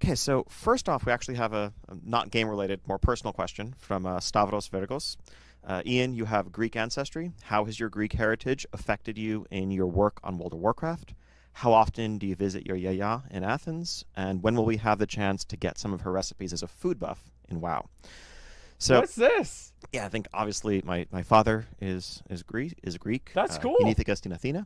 Okay, so first off, we actually have a not game-related, more personal question from Stavros Vergos. Ian, you have Greek ancestry. How has your Greek heritage affected you in your work on World of Warcraft? How often do you visit your yaya in Athens? And when will we have the chance to get some of her recipes as a food buff in WoW? So, What's this? yeah, I think obviously my father is Greek. That's cool. Genethicus in Athena,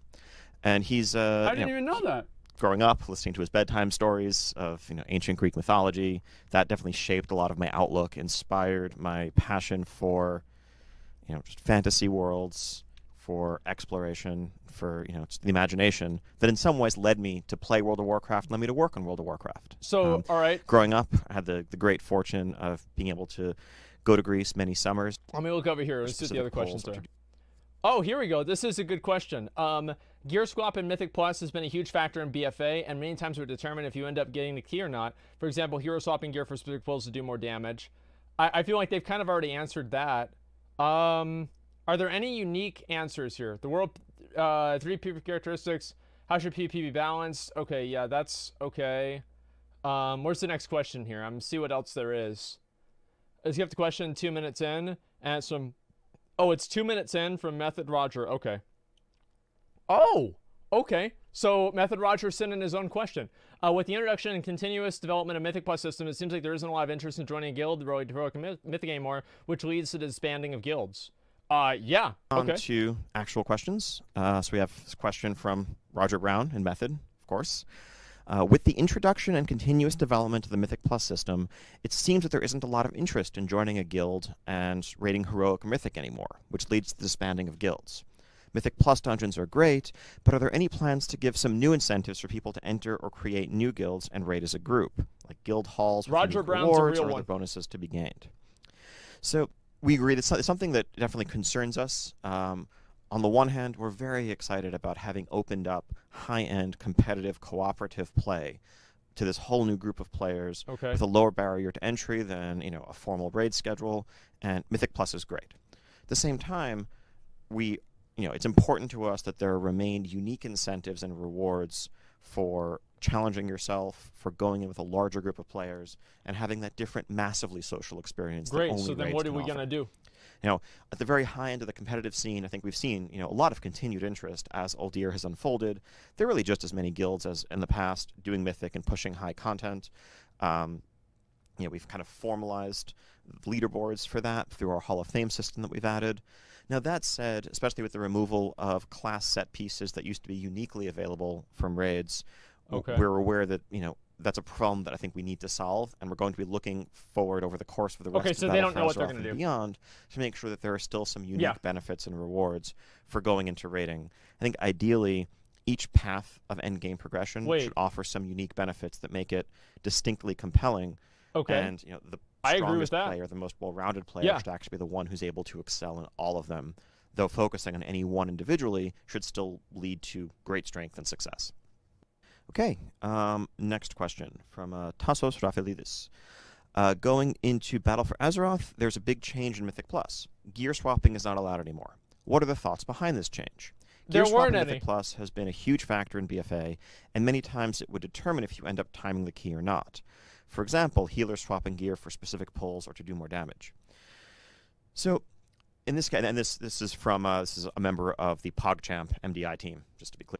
and he's I didn't even know that. growing up, listening to his bedtime stories of ancient Greek mythology. That definitely shaped a lot of my outlook, inspired my passion for just fantasy worlds, for exploration, for just the imagination. That in some ways led me to play World of Warcraft, led me to work on World of Warcraft. So, all right. Growing up, I had the great fortune of being able to go to Greece many summers. Let me look over here. Let's see what the other questions are. Oh, here we go. This is a good question. Gear swap in Mythic Plus has been a huge factor in BFA, and many times would determine if you end up getting the key or not. For example, hero swapping gear for specific pulls to do more damage. I feel like they've kind of already answered that. Are there any unique answers here? The world, 3 PvP characteristics. How should PvP be balanced? Okay, yeah, that's okay. Where's the next question here? I'm gonna see what else there is. Let's get the question 2 minutes in, and some. Oh, it's 2 minutes in from Method Roger. Okay. Oh, okay. So Method Roger sent in his own question. With the introduction and continuous development of Mythic Plus system, it seems like there isn't a lot of interest in joining a guild, the heroic Mythic anymore, which leads to the disbanding of guilds. Yeah. Okay. On to actual questions. So we have this question from Roger Brown in Method, of course. With the introduction and continuous development of the Mythic Plus system, it seems that there isn't a lot of interest in joining a guild and raiding heroic or mythic anymore, which leads to the disbanding of guilds. Mythic Plus dungeons are great, but are there any plans to give some new incentives for people to enter or create new guilds and raid as a group, like guild halls with Roger unique Brown's rewards a real or one. other bonuses to be gained? So we agree that it's something that definitely concerns us. On the one hand, we're very excited about having opened up high-end competitive cooperative play to this whole new group of players with a lower barrier to entry than a formal raid schedule, and Mythic Plus is great. At the same time, it's important to us that there remain unique incentives and rewards for challenging yourself, for going in with a larger group of players, and having that different, massively social experience. Great. So then what are we going to do? At the very high end of the competitive scene, I think we've seen, a lot of continued interest as Uldir has unfolded. There are really just as many guilds as in the past doing Mythic and pushing high content. We've kind of formalized leaderboards for that through our Hall of Fame system that we've added. Now, that said, especially with the removal of class set pieces that used to be uniquely available from raids, we're aware that, that's a problem that I think we need to solve, and we're going to be looking forward over the course of the rest of so they don't know what they're going to do beyond to make sure that there are still some unique benefits and rewards for going into raiding. I think ideally each path of endgame progression should offer some unique benefits that make it distinctly compelling. And the strongest player, the most well-rounded player, should actually be the one who's able to excel in all of them, though focusing on any one individually should still lead to great strength and success. Okay, next question from Tassos Rafaelidis. Going into Battle for Azeroth, there's a big change in Mythic Plus. Gear swapping is not allowed anymore. What are the thoughts behind this change? Gear swapping in Mythic Plus has been a huge factor in BFA, and many times it would determine if you end up timing the key or not. For example, healers swapping gear for specific pulls or to do more damage. So, in this case, and this is from this is a member of the PogChamp MDI team, just to be clear.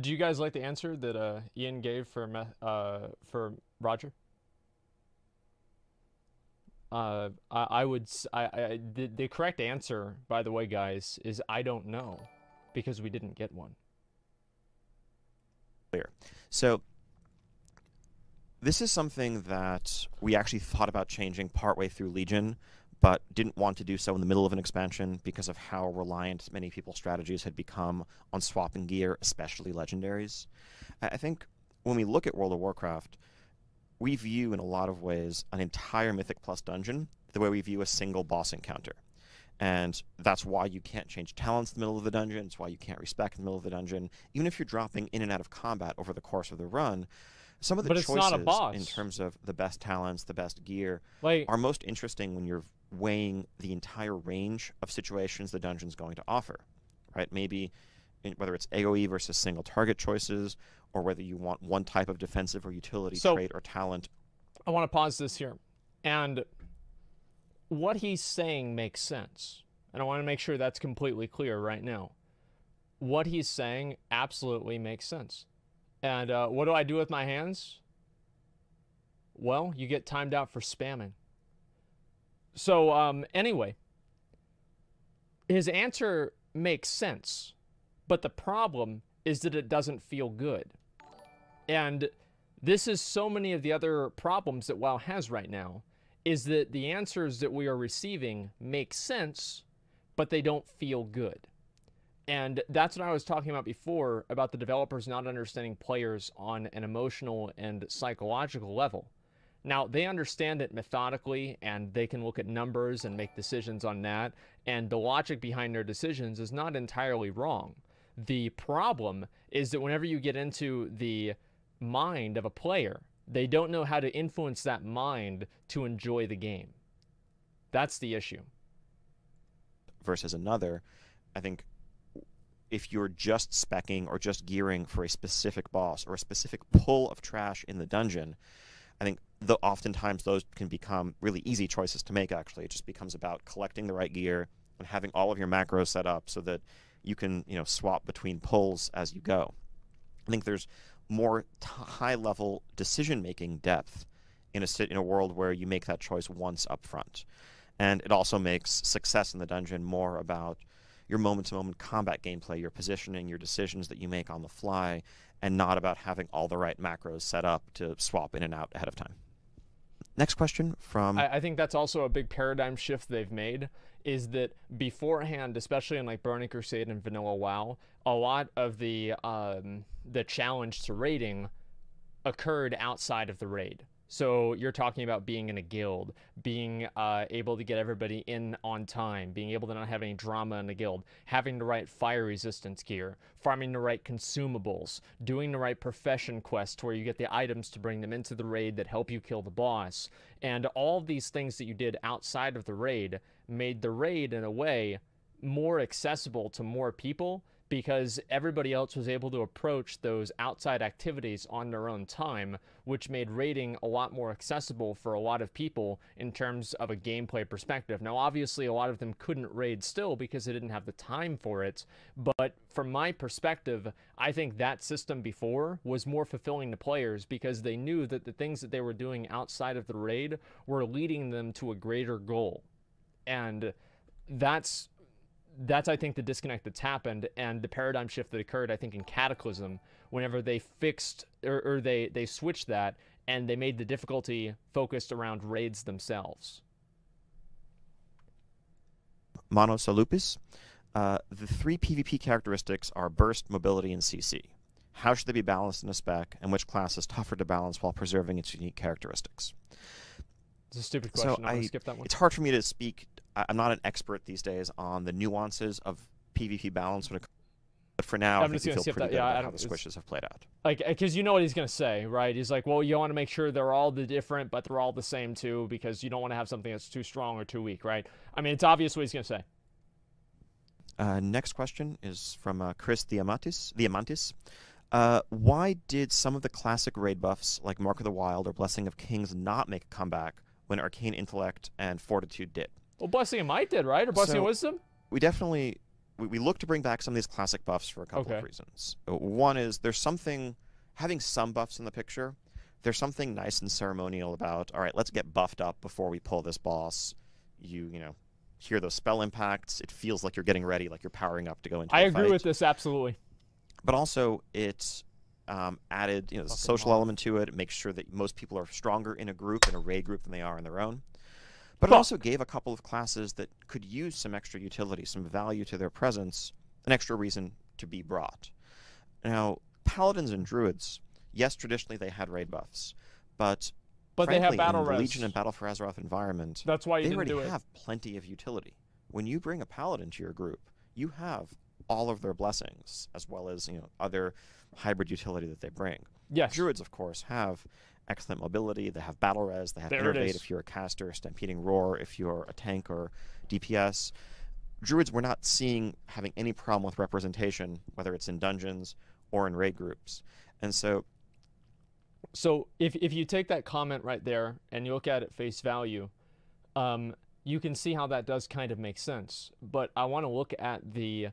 Do you guys like the answer that Ian gave for Roger? The correct answer, by the way, guys, is I don't know, because we didn't get one. So this is something that we actually thought about changing partway through Legion, but didn't want to do so in the middle of an expansion because of how reliant many people's strategies had become on swapping gear, especially legendaries. I think when we look at World of Warcraft, we view in a lot of ways an entire Mythic Plus dungeon the way we view a single boss encounter. And that's why you can't change talents in the middle of the dungeon. It's why you can't respec in the middle of the dungeon. Even if you're dropping in and out of combat over the course of the run, some of the choices in terms of the best talents, the best gear, are most interesting when you're weighing the entire range of situations the dungeon's going to offer, right? Maybe whether it's AoE versus single target choices, or whether you want one type of defensive or utility trait or talent. I want to pause this here. And what he's saying makes sense. And I want to make sure that's completely clear right now. What he's saying absolutely makes sense. And what do I do with my hands? Well, you get timed out for spamming. So anyway, his answer makes sense. But the problem is that it doesn't feel good. And this is so many of the other problems that WoW has right now, is that the answers that we are receiving make sense, but they don't feel good. And that's what I was talking about before, about the developers not understanding players on an emotional and psychological level. Now, they understand it methodically, and they can look at numbers and make decisions on that, and the logic behind their decisions is not entirely wrong. The problem is that whenever you get into the mind of a player, they don't know how to influence that mind to enjoy the game. That's the issue. Versus another, I think if you're just speccing or just gearing for a specific boss or a specific pull of trash in the dungeon, I think oftentimes those can become really easy choices to make, actually. It just becomes about collecting the right gear and having all of your macros set up so that you can, swap between pulls as you go. I think there's more high-level decision-making depth in a world where you make that choice once up front. And it also makes success in the dungeon more about your moment-to-moment combat gameplay, your positioning, your decisions that you make on the fly, and not about having all the right macros set up to swap in and out ahead of time. Next question from... I think that's also a big paradigm shift they've made, is that beforehand, especially in like Burning Crusade and Vanilla WoW, a lot of the challenge to raiding occurred outside of the raid. So you're talking about being in a guild, being able to get everybody in on time, being able to not have any drama in the guild, having the right fire resistance gear, farming the right consumables, doing the right profession quest where you get the items to bring them into the raid that help you kill the boss. And all of these things that you did outside of the raid made the raid, in a way, more accessible to more people, because everybody else was able to approach those outside activities on their own time, which made raiding a lot more accessible for a lot of people in terms of a gameplay perspective. Now, obviously, a lot of them couldn't raid still because they didn't have the time for it, but from my perspective, I think that system before was more fulfilling to players because they knew that the things that they were doing outside of the raid were leading them to a greater goal. And that's I think the disconnect that's happened, and the paradigm shift that occurred, I think, in Cataclysm, whenever they fixed or they switched that and they made the difficulty focused around raids themselves. Monosolupis, the 3 PvP characteristics are burst, mobility, and CC. How should they be balanced in a spec, and which class is tougher to balance while preserving its unique characteristics? It's a stupid question. So I'm going to skip that one. It's hard for me to speak. I'm not an expert these days on the nuances of PvP balance when it comes. But for now, I think we feel pretty good about how the squishes have played out. Because you know what he's going to say, right? He's like, well, you want to make sure they're all different, but they're all the same too, because you don't want to have something that's too strong or too weak, right? I mean, it's obvious what he's going to say. Next question is from Chris Diamantis. Why did some of the classic raid buffs, like Mark of the Wild or Blessing of Kings, not make a comeback when Arcane Intellect and Fortitude did? Well, Blessing of Might did, right? Or Blessing of Wisdom? We definitely... We look to bring back some of these classic buffs for a couple of reasons. One is there's something... Having some buffs in the picture, there's something nice and ceremonial about, all right, let's get buffed up before we pull this boss. You hear those spell impacts. It feels like you're getting ready, like you're powering up to go into a fight. I agree with this, absolutely. But also, it's added the social element to it. It makes sure that most people are stronger in a group, in a raid group, than they are on their own. But it also gave a couple of classes that could use some extra utility, some value to their presence, an extra reason to be brought. Now, Paladins and Druids, yes, traditionally they had raid buffs, but frankly, they have battle in the res. Legion and Battle for Azeroth environment, that's why they already have plenty of utility. When you bring a Paladin to your group, you have all of their blessings, as well as other hybrid utility that they bring. Yes. Druids, of course, have excellent mobility. They have battle res. They have innervate if you're a caster, stampeding roar if you're a tank or DPS. druids we're not seeing having any problem with representation, whether it's in dungeons or in raid groups. And so if you take that comment right there and you look at it face value, you can see how that does kind of make sense. But I want to look at the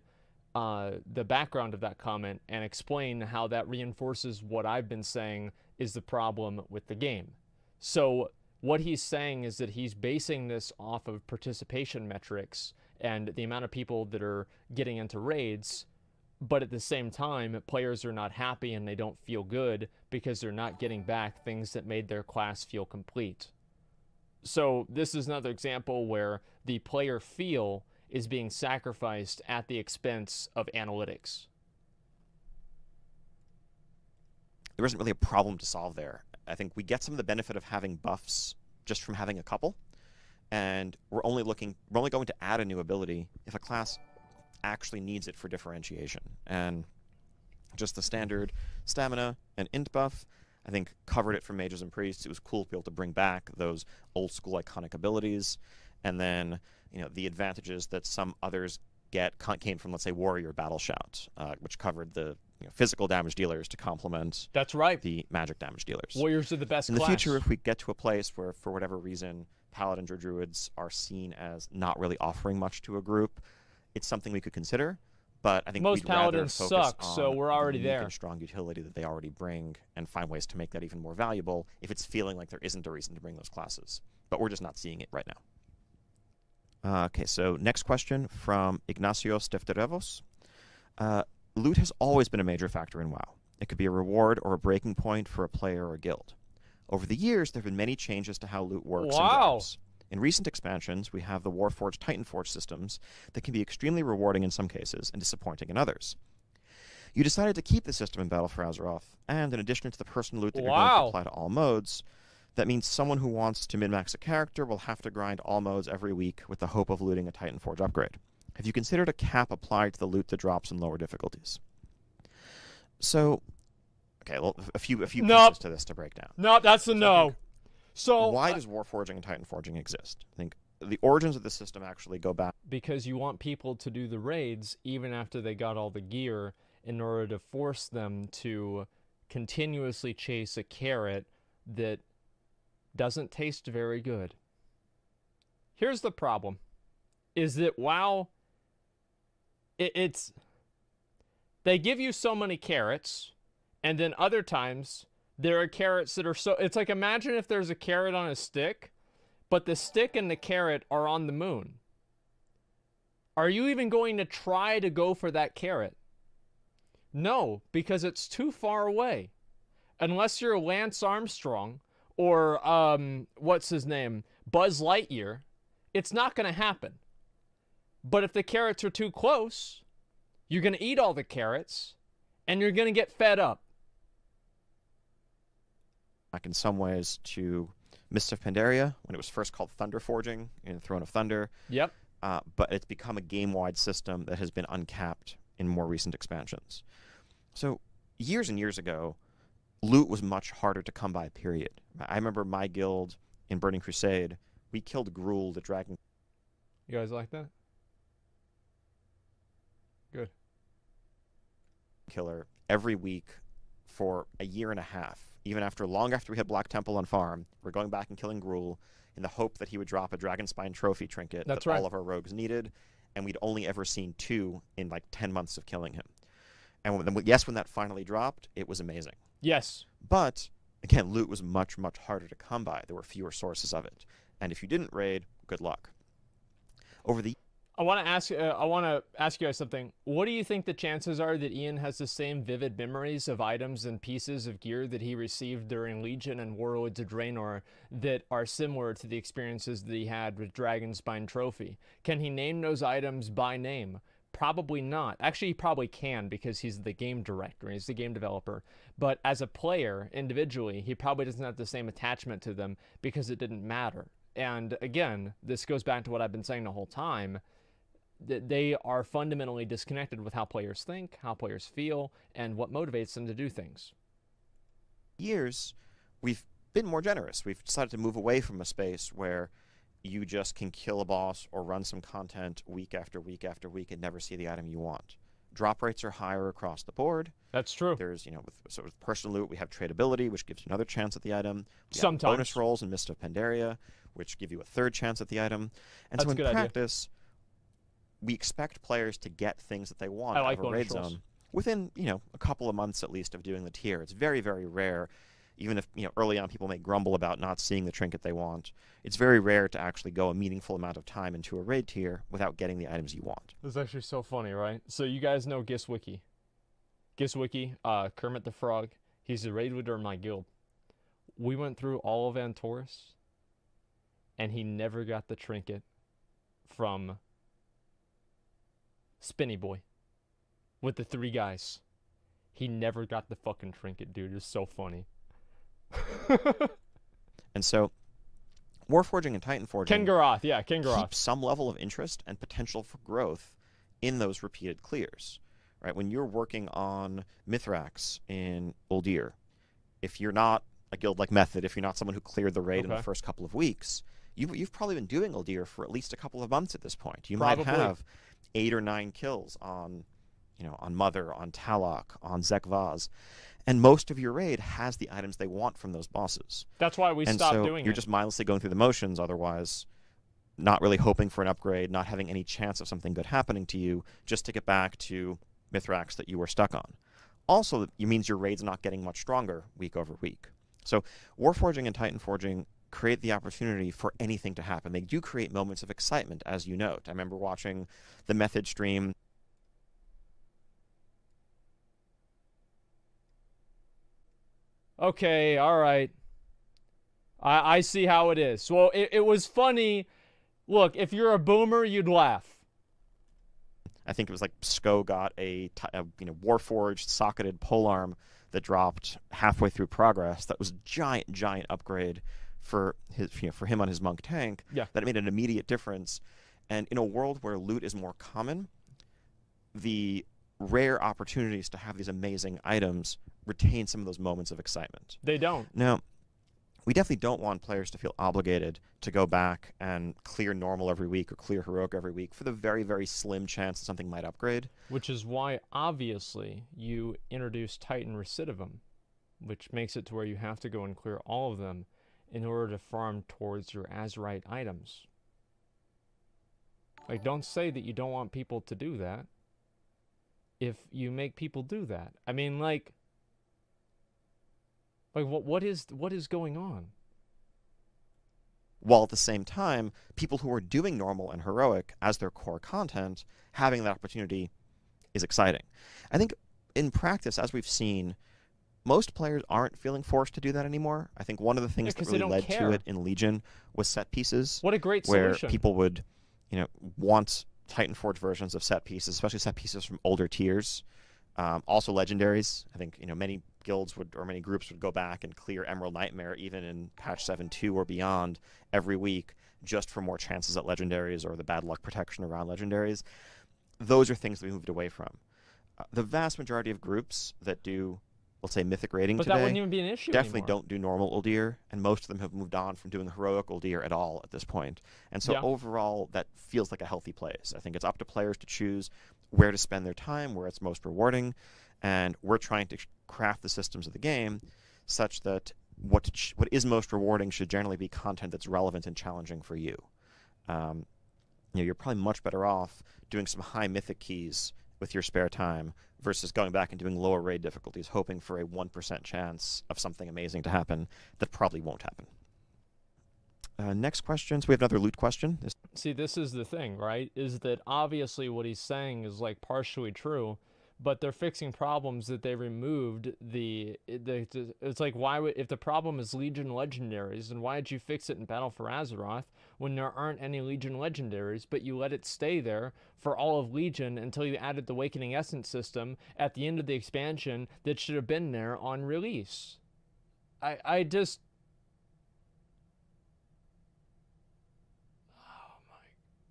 background of that comment and explain how that reinforces what I've been saying is the problem with the game. So what he's saying is that he's basing this off of participation metrics and the amount of people that are getting into raids, but at the same time, players are not happy and they don't feel good because they're not getting back things that made their class feel complete. So this is another example where the player feel is being sacrificed at the expense of analytics. There isn't really a problem to solve there. I think we get some of the benefit of having buffs just from having a couple, and we're only going to add a new ability if a class actually needs it for differentiation. And just the standard stamina and int buff, I think, covered it for mages and priests. It was cool to be able to bring back those old school iconic abilities. And then, the advantages that some others get came from, let's say, Warrior Battle Shout, which covered the physical damage dealers to complement the magic damage dealers. Warriors are the best in the future, if we get to a place where, for whatever reason, paladins or druids are seen as not really offering much to a group, it's something we could consider. But I think most paladins suck, so we're already there. And strong utility that they already bring, and find ways to make that even more valuable if it's feeling like there isn't a reason to bring those classes. But we're just not seeing it right now. Okay, so next question from Ignacio Stefterevos. Loot has always been a major factor in WoW. It could be a reward or a breaking point for a player or a guild. Over the years, there have been many changes to how loot works and goes. In recent expansions, we have the Warforged, Titanforge systems that can be extremely rewarding in some cases and disappointing in others. You decided to keep the system in Battle for Azeroth, and in addition to the personal loot that you're going to apply to all modes, that means someone who wants to min-max a character will have to grind all modes every week with the hope of looting a Titanforge upgrade. Have you considered a cap applied to the loot that drops in lower difficulties? So, okay, well, a few pieces to this to break down. Nope, that's a no. So why does Warforging and Titanforging exist? I think the origins of the system actually go back. Because you want people to do the raids even after they got all the gear in order to force them to continuously chase a carrot that doesn't taste very good. Here's the problem. Is that WoW, they give you so many carrots, and then other times there are carrots that are so... It's like, imagine if there's a carrot on a stick, but the stick and the carrot are on the moon. Are you even going to try to go for that carrot? No, because it's too far away. Unless you're Lance Armstrong or, what's his name? Buzz Lightyear, it's not going to happen. But if the carrots are too close, you're going to eat all the carrots, and you're going to get fed up. Back in some ways to Mists of Pandaria, when it was first called Thunder Forging in Throne of Thunder. Yep. But it's become a game-wide system that has been uncapped in more recent expansions. So years and years ago, loot was much harder to come by, period. I remember my guild in Burning Crusade, we killed Gruul, the dragon. You guys like that? Good. Killer every week for a year and a half. Even long after we had Black Temple on farm, we're going back and killing Gruul in the hope that he would drop a Dragonspine trophy trinket that all of our rogues needed, and we'd only ever seen 2 in like 10 months of killing him. And when that finally dropped, it was amazing. Yes. But, again, loot was much, much harder to come by. There were fewer sources of it. And if you didn't raid, good luck. I want to ask you guys something. What do you think the chances are that Ian has the same vivid memories of items and pieces of gear that he received during Legion and Warlords of Draenor that are similar to the experiences that he had with Dragonspine Trophy? Can he name those items by name? Probably not. Actually, he probably can because he's the game director, he's the game developer. But as a player, individually, he probably doesn't have the same attachment to them because it didn't matter. And again, this goes back to what I've been saying the whole time. They are fundamentally disconnected with how players think, how players feel, and what motivates them to do things. Years, we've been more generous. We've decided to move away from a space where you just can kill a boss or run some content week after week after week and never see the item you want. Drop rates are higher across the board. That's true. There's, with personal loot, we have tradability, which gives you another chance at the item. Sometimes. Bonus rolls in Mist of Pandaria, which give you a third chance at the item. And so in practice, we expect players to get things that they want out of a raid zone within, a couple of months at least of doing the tier. It's very, very rare. Even if, early on people may grumble about not seeing the trinket they want, it's very rare to actually go a meaningful amount of time into a raid tier without getting the items you want. This is actually so funny, right? So you guys know Giswiki. Giswiki, Kermit the Frog. He's the raid leader in my guild. We went through all of Antorus, and he never got the trinket from Spinny Boy with the 3 guys. He never got the fucking trinket, dude. It's so funny. And so Warforging and Titanforging keep some level of interest and potential for growth in those repeated clears. Right? When you're working on Mithrax in Uldir, if you're not a guild like Method, if you're not someone who cleared the raid in the first couple of weeks, you've probably been doing Uldir for at least a couple of months at this point. You might have 8 or 9 kills on Mother, on Talok, on Zekvaz. And most of your raid has the items they want from those bosses. That's why we stopped doing it. You're just mindlessly going through the motions otherwise, not really hoping for an upgrade, not having any chance of something good happening to you, just to get back to Mithrax that you were stuck on. Also, it means your raid's not getting much stronger week over week. So Warforging and Titanforging create the opportunity for anything to happen. They do create moments of excitement, as you note. I remember watching the Method stream. Okay, all right. I see how it is. Well, it was funny. Look, if you're a boomer, you'd laugh. I think it was like Sko got a Warforged socketed polearm that dropped halfway through progress. That was giant upgrade for him on his monk tank. Yeah. That made an immediate difference. And in a world where loot is more common, the rare opportunities to have these amazing items retain some of those moments of excitement. They don't. Now, we definitely don't want players to feel obligated to go back and clear normal every week or clear heroic every week for the very, very slim chance that something might upgrade. Which is why, obviously, you introduce Titan Recidivam, which makes it to where you have to go and clear all of them in order to farm towards your Azerite items. Like, don't say that you don't want people to do that if you make people do that. I mean, like what is going on? While at the same time, people who are doing normal and heroic as their core content, having that opportunity is exciting. I think in practice, as we've seen, most players aren't feeling forced to do that anymore. I think one of the things that really led to it in Legion was set pieces. What a great solution. Where people would, want Titanforge versions of set pieces, especially set pieces from older tiers. Also legendaries. I think, many guilds or many groups would go back and clear Emerald Nightmare even in patch 7.2 or beyond every week just for more chances at legendaries or the bad luck protection around legendaries. Those are things that we moved away from. The vast majority of groups that do, let's say, mythic raiding today, that wouldn't even be an issue definitely anymore. Don't do normal Uldir, and most of them have moved on from doing heroic Uldir at all at this point. And so overall, that feels like a healthy place. I think it's up to players to choose where to spend their time, where it's most rewarding, and we're trying to craft the systems of the game such that what is most rewarding should generally be content that's relevant and challenging for you. You're probably much better off doing some high mythic keys with your spare time versus going back and doing lower raid difficulties, hoping for a 1% chance of something amazing to happen that probably won't happen. Next question. So we have another loot question. See, this is the thing, right? Is that obviously what he's saying is like partially true, but they're fixing problems that they removed. It's like, why would, if the problem is Legion legendaries, then why did you fix it in Battle for Azeroth when there aren't any Legion legendaries, but you let it stay there for all of Legion until you added the Awakening Essence system at the end of the expansion that should have been there on release? I just...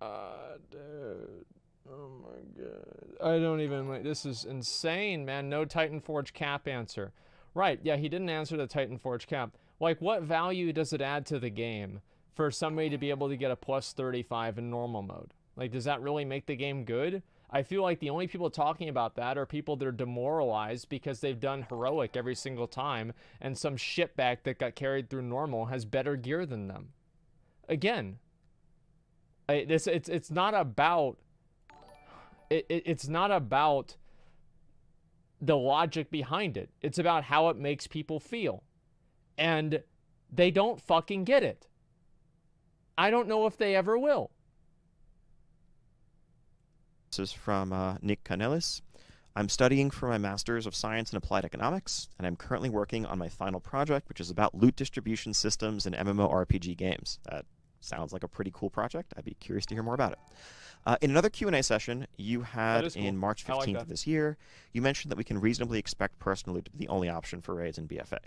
Oh my god, dude. Oh my god. I don't even like, this is insane, man. No Titanforge cap answer. Right, yeah, he didn't answer the Titanforge cap. Like, what value does it add to the game for somebody to be able to get a plus 35 in normal mode? Like, does that really make the game good? I feel like the only people talking about that are people that are demoralized because they've done heroic every single time, and some shitbag that got carried through normal has better gear than them. Again, it's not about it's not about the logic behind it. It's about how it makes people feel, and they don't fucking get it. I don't know if they ever will. This is from Nick Canelis. I'm studying for my Master's of Science in Applied Economics, and I'm currently working on my final project, which is about loot distribution systems in MMORPG games. That sounds like a pretty cool project. I'd be curious to hear more about it. In another Q&A session you had in March 15th of this year, you mentioned that we can reasonably expect personal loot to be the only option for raids in BFA.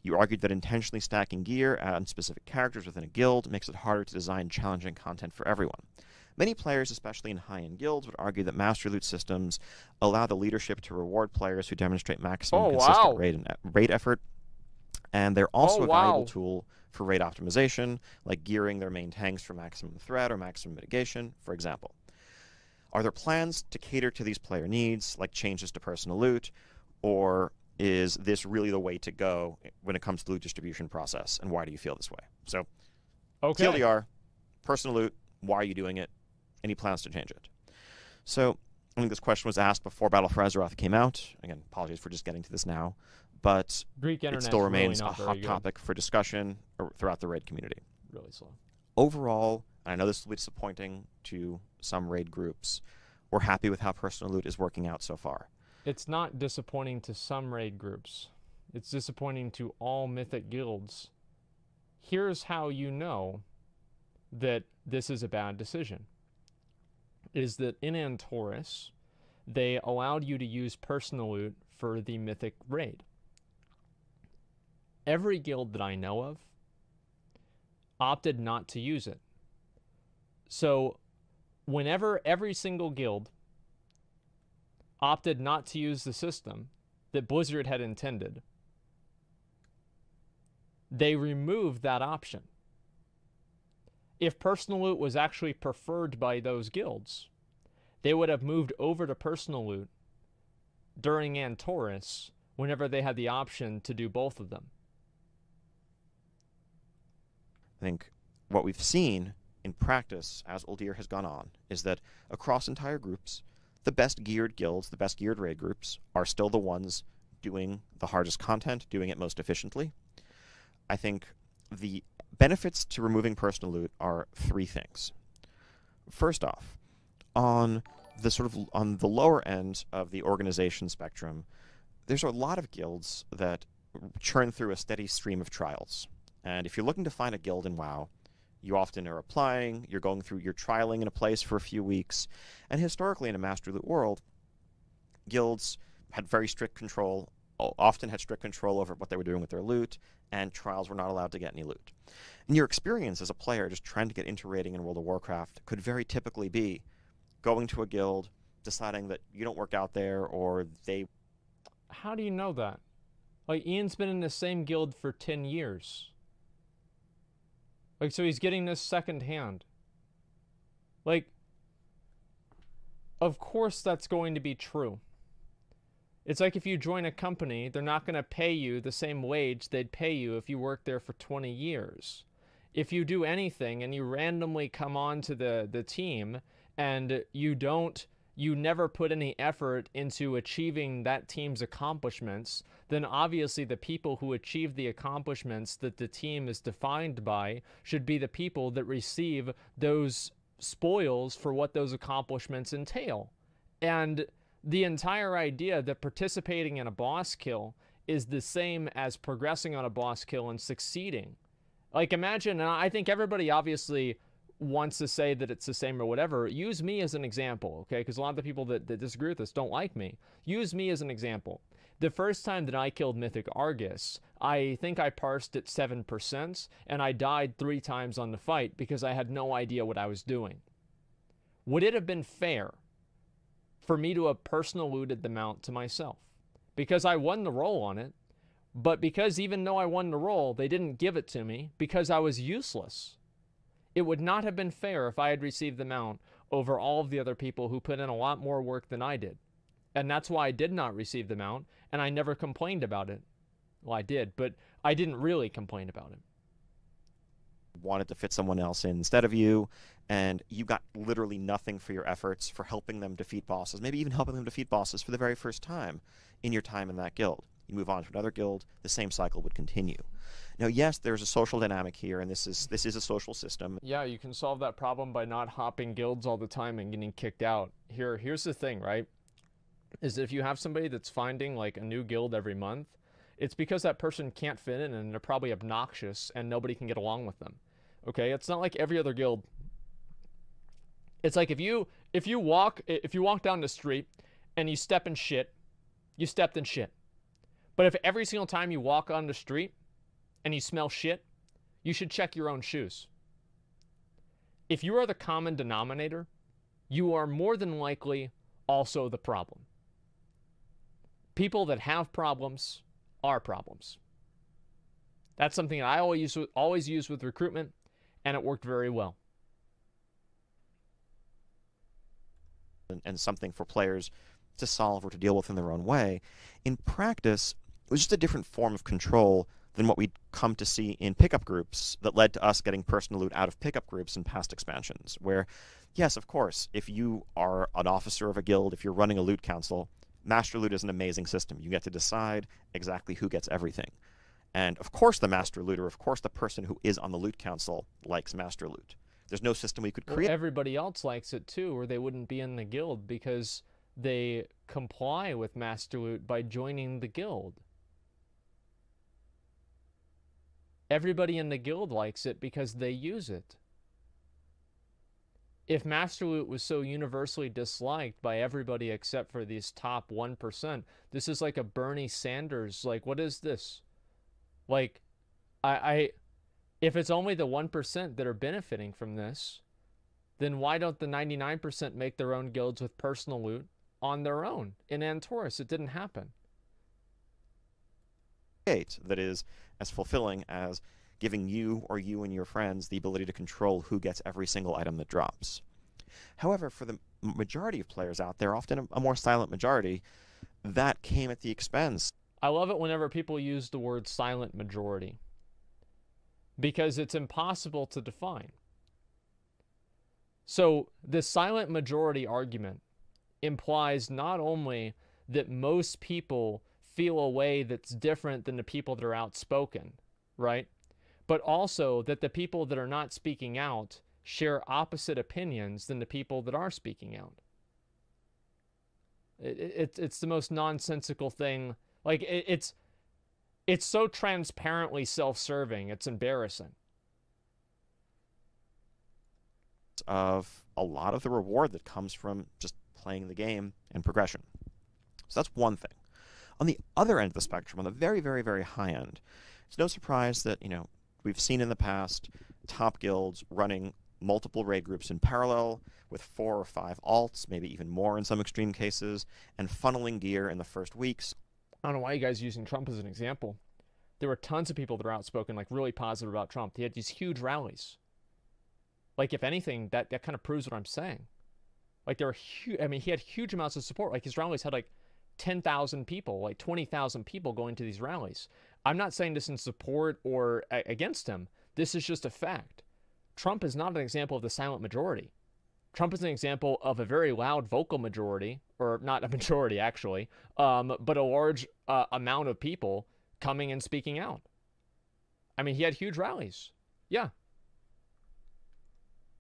You argued that intentionally stacking gear on specific characters within a guild makes it harder to design challenging content for everyone. Many players, especially in high-end guilds, would argue that master loot systems allow the leadership to reward players who demonstrate maximum consistent raid effort, and they're also a valuable tool for raid optimization, like gearing their main tanks for maximum threat or maximum mitigation, for example. Are there plans to cater to these player needs, like changes to personal loot, or is this really the way to go when it comes to the loot distribution process, and why do you feel this way? So, TLDR, personal loot, why are you doing it? Any plans to change it? So, I think this question was asked before Battle for Azeroth came out. Again, apologies for just getting to this now, but it still remains a hot topic for discussion throughout the raid community. Really slow. Overall, and I know this will be disappointing to some raid groups, we're happy with how personal loot is working out so far. It's not disappointing to some raid groups. It's disappointing to all Mythic guilds. Here's how you know that this is a bad decision. Is that in Antorus, they allowed you to use personal loot for the Mythic raid. Every guild that I know of opted not to use it. So whenever every single guild opted not to use the system that Blizzard had intended, they removed that option. If personal loot was actually preferred by those guilds, they would have moved over to personal loot during Antorus whenever they had the option to do both of them. I think what we've seen in practice as Uldir has gone on is that across entire groups, the best geared guilds, the best geared raid groups, are still the ones doing the hardest content, doing it most efficiently. I think the benefits to removing personal loot are three things. First off, on the lower end of the organization spectrum, there's a lot of guilds that churn through a steady stream of trials. And if you're looking to find a guild in WoW, you often are applying, you're trialing in a place for a few weeks. And historically in a master loot world, guilds had very strict control, often had strict control over what they were doing with their loot, and trials were not allowed to get any loot. And your experience as a player just trying to get into raiding in World of Warcraft could very typically be going to a guild, deciding that you don't work out there, or they... How do you know that? Like, Ian's been in the same guild for 10 years. Like, so he's getting this secondhand. Like, of course that's going to be true. It's like if you join a company, they're not going to pay you the same wage they'd pay you if you worked there for 20 years. If you do anything and you randomly come on to the team and you never put any effort into achieving that team's accomplishments, then obviously the people who achieve the accomplishments that the team is defined by should be the people that receive those spoils for what those accomplishments entail. And the entire idea that participating in a boss kill is the same as progressing on a boss kill and succeeding. Like, imagine, and I think everybody obviously wants to say that it's the same or whatever. Use me as an example, okay? Because a lot of the people that disagree with this don't like me. Use me as an example. The first time that I killed Mythic Argus, I think I parsed at 7%, and I died 3 times on the fight because I had no idea what I was doing. Would it have been fair for me to have personal looted the mount to myself? Because I won the roll on it, but because even though I won the roll, they didn't give it to me because I was useless. It would not have been fair if I had received the mount over all of the other people who put in a lot more work than I did. And that's why I did not receive the mount, and I never complained about it. Well, I did, but I didn't really complain about it. Wanted to fit someone else in instead of you, and you got literally nothing for your efforts for helping them defeat bosses, maybe even helping them defeat bosses for the very first time in your time in that guild. You move on to another guild, the same cycle would continue. Now, yes, there's a social dynamic here, and this is a social system. Yeah, you can solve that problem by not hopping guilds all the time and getting kicked out. Here's the thing, right? Is if you have somebody that's finding like a new guild every month, it's because that person can't fit in and they're probably obnoxious and nobody can get along with them. Okay, it's not like every other guild. It's like if you walk down the street and you step in shit, you stepped in shit. But if every single time you walk on the street and you smell shit, you should check your own shoes. If you are the common denominator, you are more than likely also the problem. People that have problems are problems. That's something that I always use with recruitment, and it worked very well. And something for players to solve or to deal with in their own way. In practice, it was just a different form of control than what we'd come to see in pickup groups that led to us getting personal loot out of pickup groups in past expansions, where, yes, of course, if you are an officer of a guild, if you're running a loot council, Master Loot is an amazing system. You get to decide exactly who gets everything. And of course the Master Looter, of course the person who is on the loot council likes Master Loot. There's no system we could create. Well, everybody else likes it too, or they wouldn't be in the guild because they comply with Master Loot by joining the guild. Everybody in the guild likes it because they use it. If Master Loot was so universally disliked by everybody except for these top 1%, this is like a Bernie Sanders, like, what is this? Like, if it's only the 1% that are benefiting from this, then why don't the 99% make their own guilds with personal loot on their own? In Antorus, it didn't happen. That is as fulfilling as giving you or you and your friends the ability to control who gets every single item that drops. However, for the majority of players out there, often a more silent majority, that came at the expense. I love it whenever people use the word silent majority, because it's impossible to define. So the silent majority argument implies not only that most people feel a way that's different than the people that are outspoken, right? But also that the people that are not speaking out share opposite opinions than the people that are speaking out. It's the most nonsensical thing. Like, it's so transparently self-serving, it's embarrassing. Of a lot of the reward that comes from just playing the game and progression. So that's one thing. On the other end of the spectrum, on the very, very, very high end, it's no surprise that, we've seen in the past top guilds running multiple raid groups in parallel with 4 or 5 alts, maybe even more in some extreme cases, and funneling gear in the first weeks. I don't know why you guys are using Trump as an example. There were tons of people that are outspoken, like really positive about Trump. He had these huge rallies. Like, if anything, that kind of proves what I'm saying. Like, there were huge, he had huge amounts of support. Like, his rallies had like 10,000 people, like 20,000 people going to these rallies. I'm not saying this in support or against him. This is just a fact. Trump is not an example of the silent majority. Trump is an example of a very loud vocal majority, or not a majority actually, but a large amount of people coming and speaking out. He had huge rallies. Yeah.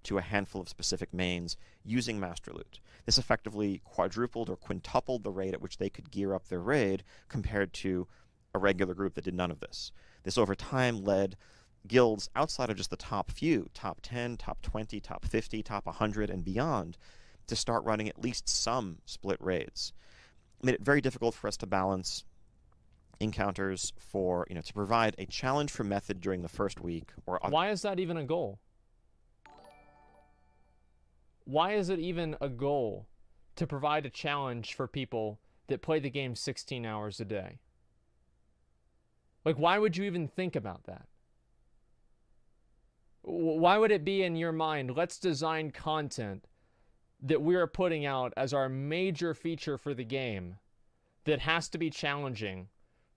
To a handful of specific mains using Master Loot. This effectively quadrupled or quintupled the rate at which they could gear up their raid compared to a regular group that did none of this. This over time led guilds outside of just the top few, top 10, top 20, top 50, top 100, and beyond, to start running at least some split raids. It made it very difficult for us to balance encounters for, to provide a challenge for method during the first week. Why is that even a goal? Why is it even a goal to provide a challenge for people that play the game 16 hours a day? Like, why would you even think about that? why would it be in your mind, let's design content that we are putting out as our major feature for the game that has to be challenging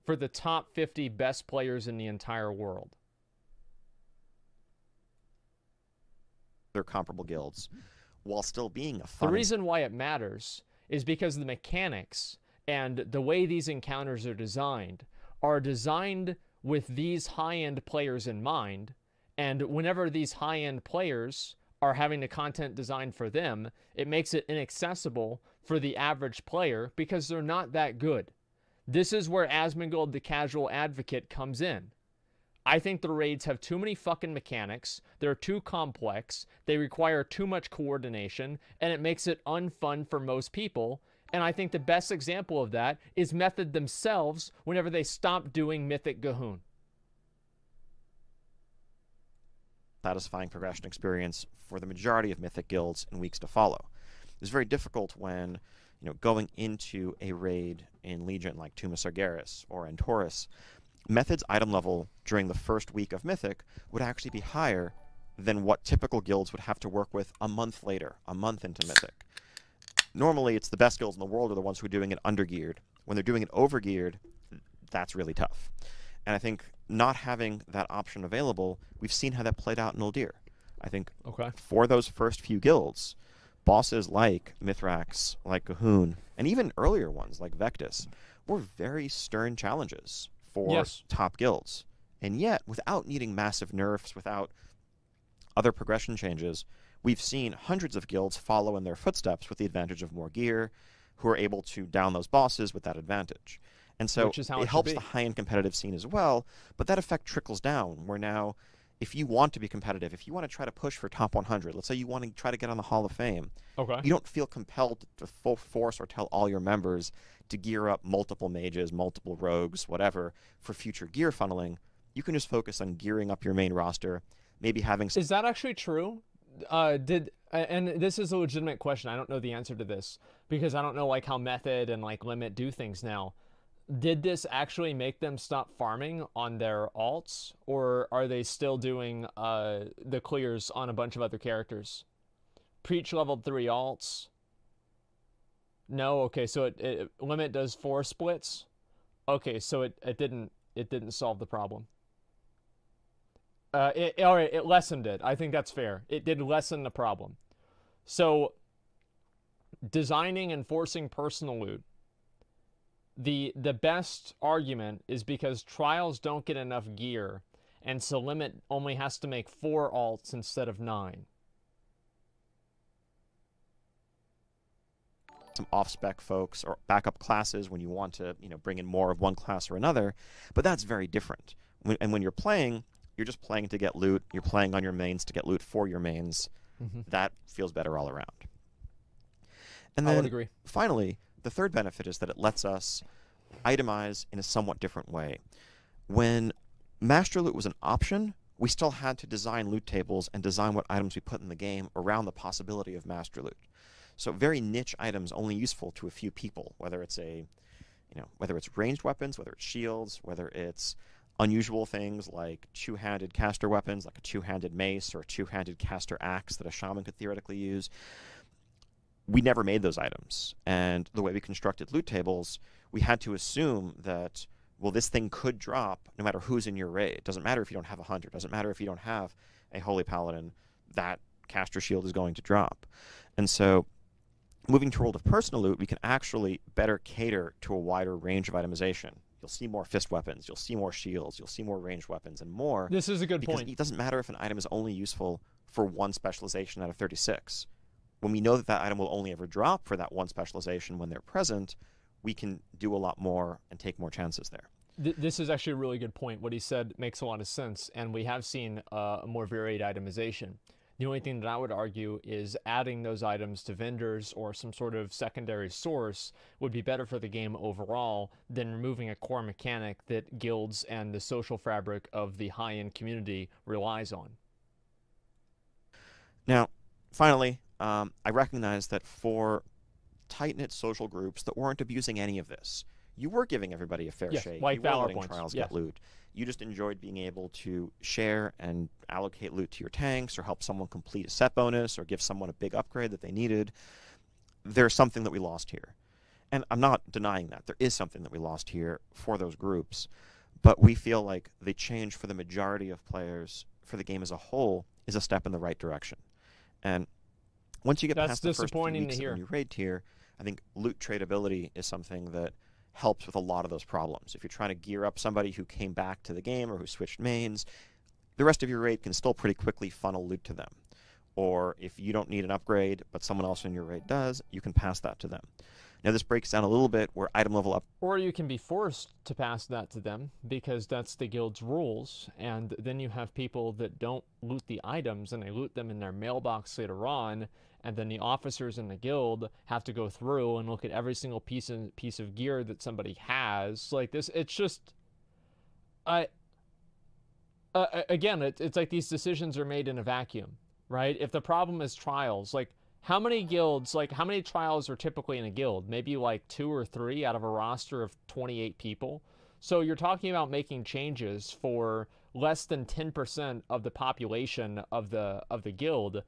for the top 50 best players in the entire world? They're comparable guilds, while still being a fun... The reason why it matters is because the mechanics and the way these encounters are designed with these high-end players in mind, and whenever these high-end players are having the content designed for them, it makes it inaccessible for the average player because they're not that good. This is where Asmongold the Casual Advocate comes in. I think the raids have too many fucking mechanics, they're too complex, they require too much coordination, and it makes it unfun for most people. And I think the best example of that is Method themselves whenever they stopped doing Mythic Gahoon. Satisfying progression experience for the majority of Mythic guilds in weeks to follow. It's very difficult when, going into a raid in Legion like Tomb of Sargeras or Antorus, Method's item level during the first week of Mythic would actually be higher than what typical guilds would have to work with a month later, a month into Mythic. Normally, it's the best guilds in the world are the ones who are doing it undergeared. When they're doing it overgeared, that's really tough. And I think not having that option available, we've seen how that played out in Uldir. I think for those first few guilds, bosses like Mithrax, like Gahoon, and even earlier ones like Vectis were very stern challenges for top guilds. And yet, without needing massive nerfs, without other progression changes, we've seen hundreds of guilds follow in their footsteps with the advantage of more gear, who are able to down those bosses with that advantage. And so it helps the high-end competitive scene as well, but that effect trickles down, where now, if you want to be competitive, if you want to try to push for top 100, let's say you want to try to get on the Hall of Fame, you don't feel compelled to full force or tell all your members to gear up multiple mages, multiple rogues, whatever, for future gear funneling. You can just focus on gearing up your main roster, maybe having... Is that actually true? And this is a legitimate question. I don't know the answer to this, because I don't know how Method and Limit do things now. Did this actually make them stop farming on their alts, or are they still doing the clears on a bunch of other characters? Preach leveled 3 alts. No, okay, so Limit does 4 splits. Okay, so it didn't solve the problem. All right, it lessened it. I think that's fair. It did lessen the problem. So designing and forcing personal loot. The best argument is because trials don't get enough gear, and so Limit only has to make 4 alts instead of 9. Some off-spec folks or backup classes when you want to, bring in more of one class or another, but that's very different. And when you're playing, you're just playing to get loot. You're playing on your mains to get loot for your mains. That feels better all around. And then, I would agree. Finally, the third benefit is that it lets us itemize in a somewhat different way. When Master Loot was an option, we still had to design loot tables and design what items we put in the game around the possibility of Master Loot. So very niche items only useful to a few people, whether it's whether it's ranged weapons, whether it's shields, whether it's unusual things like two-handed caster weapons, like a two-handed mace or a two-handed caster axe that a shaman could theoretically use. We never made those items. And the way we constructed loot tables, we had to assume that, well, this thing could drop no matter who's in your raid. It doesn't matter if you don't have a hunter. It doesn't matter if you don't have a holy paladin. That caster shield is going to drop. And so moving to World of Personal Loot, we can actually better cater to a wider range of itemization. You'll see more fist weapons, you'll see more shields, you'll see more ranged weapons, and more. This is a good point. Because it doesn't matter if an item is only useful for one specialization out of 36. When we know that that item will only ever drop for that one specialization when they're present, we can do a lot more and take more chances there. This is actually a really good point. What he said makes a lot of sense, and we have seen a more varied itemization. The only thing that I would argue is adding those items to vendors or some sort of secondary source would be better for the game overall than removing a core mechanic that guilds and the social fabric of the high-end community relies on. Now, finally, I recognize that for tight-knit social groups that weren't abusing any of this, you were giving everybody a fair shake. Like you were Valor letting points. trials get loot. you just enjoyed being able to share and allocate loot to your tanks or help someone complete a set bonus or give someone a big upgrade that they needed, there's something that we lost here. And I'm not denying that. There is something that we lost here for those groups. But we feel like the change for the majority of players for the game as a whole is a step in the right direction. And once you get past the first few weeks of a new raid tier, I think loot tradability is something that helps with a lot of those problems. If you're trying to gear up somebody who came back to the game or who switched mains, the rest of your raid can still pretty quickly funnel loot to them. Or if you don't need an upgrade, but someone else in your raid does, you can pass that to them. Now, this breaks down a little bit where item level up... Or you can be forced to pass that to them because that's the guild's rules, and then you have people that don't loot the items, and they loot them in their mailbox later on, and then the officers in the guild have to go through and look at every single piece of gear that somebody has. Like this, it's just... again, it's like these decisions are made in a vacuum, right? If the problem is trials, like... How many guilds, like how many trials are typically in a guild? Maybe like 2 or 3 out of a roster of 28 people. So you're talking about making changes for less than 10% of the population of the guild.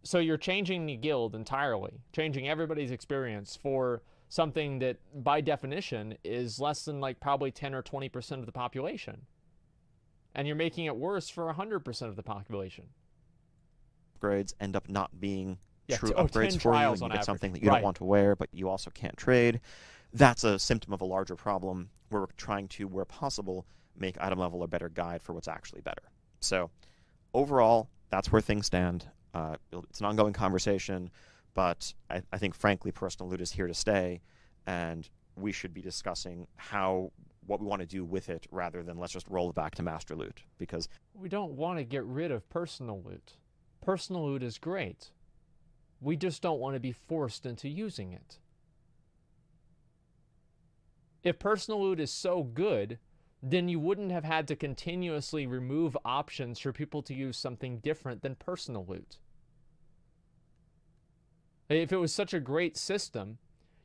So you're changing the guild entirely, changing everybody's experience for something that by definition is less than like probably 10 or 20% of the population. And you're making it worse for 100% of the population. Upgrades end up not being true upgrades for you, and you get something that you don't want to wear, but you also can't trade. That's a symptom of a larger problem where we're trying to, where possible, make item level a better guide for what's actually better. So overall, that's where things stand. It's an ongoing conversation, but I think, frankly, personal loot is here to stay, and we should be discussing what we want to do with it rather than let's just roll it back to master loot, because we don't want to get rid of personal loot. Personal loot is great. We just don't want to be forced into using it. If personal loot is so good, then you wouldn't have had to continuously remove options for people to use something different than personal loot. If it was such a great system,